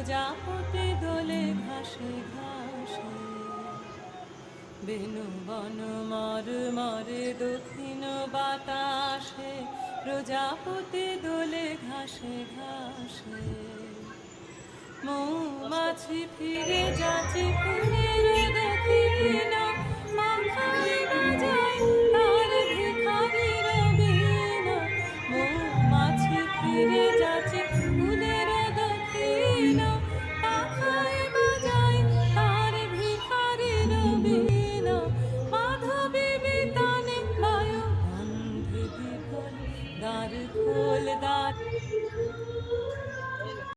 প্রজাপতি দোলে ঘাসে ঘাসে, বেনু বন মর মরে দক্ষিণ বাতাসে, প্রজাপতি দোলে ঘাসে ঘাসে। মৌমাছি ফিরে যাচ্ছে ফুলের দেখে